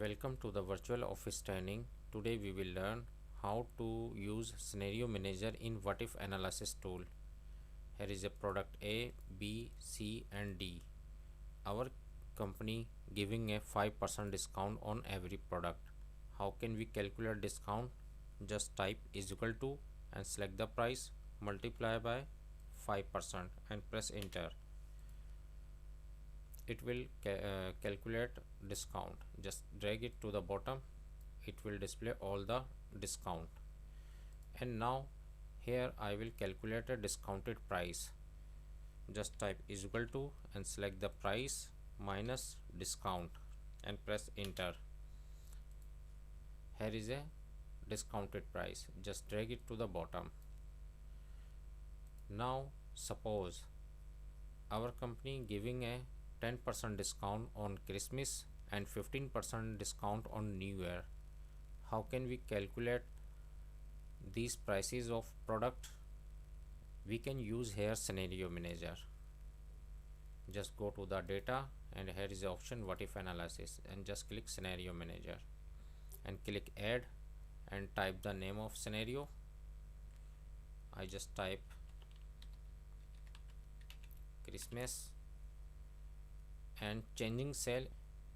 Welcome to the virtual office training. Today we will learn how to use scenario manager in what if analysis tool. Here is a product A, B, C and D. Our company giving a 5% discount on every product. How can we calculate discount? Just type is equal to and select the price, multiply by 5% and press enter. It will calculate discount. Just drag it to the bottom. It will display all the discount. And now here I will calculate a discounted price. Just type is equal to and select the price minus discount and press enter. Here is a discounted price. Just drag it to the bottom. Now suppose our company giving a 10% discount on Christmas and 15% discount on New Year. How can we calculate these prices of product? We can use here scenario manager. Just go to the data and here is the option what if analysis and just click scenario manager and click add and type the name of scenario. I just type Christmas and changing cell,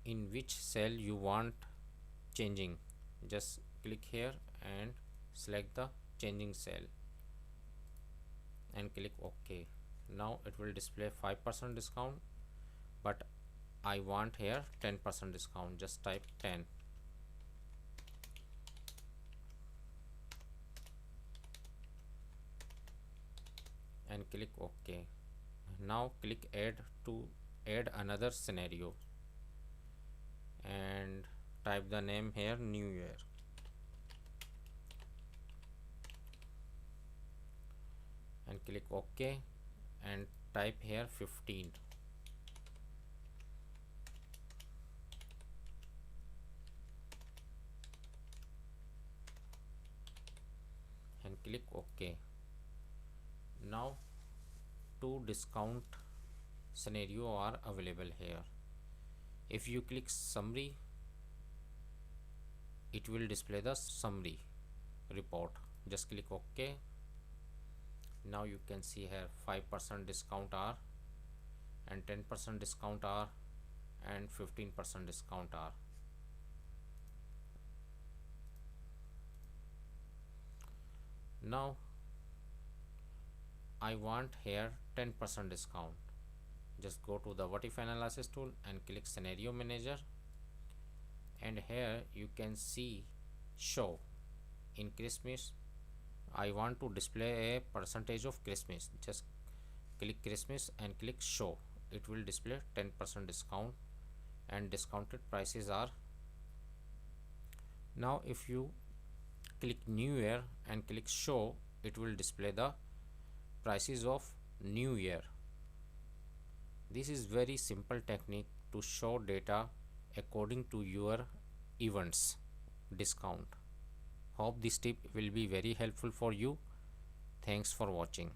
in which cell you want changing. Just click here and select the changing cell and click OK. Now it will display 5% discount, but I want here 10% discount. Just type 10 and click OK. Now click add to add another scenario and type the name here New Year and click OK and type here 15 and click OK. Now two discount scenario are available here. If you click summary, it will display the summary report. Just click OK. Now you can see here 5% discount are and 10% discount are and 15% discount are. Now I want here 10% discount. Just go to the what if analysis tool and click scenario manager, and here you can see show in Christmas. I want to display a percentage of Christmas. Just click Christmas and click show. It will display 10% discount and discounted prices are. Now if you click New Year and click show, it will display the prices of New Year. This is very simple technique to show data according to your events discount. Hope this tip will be very helpful for you. Thanks for watching.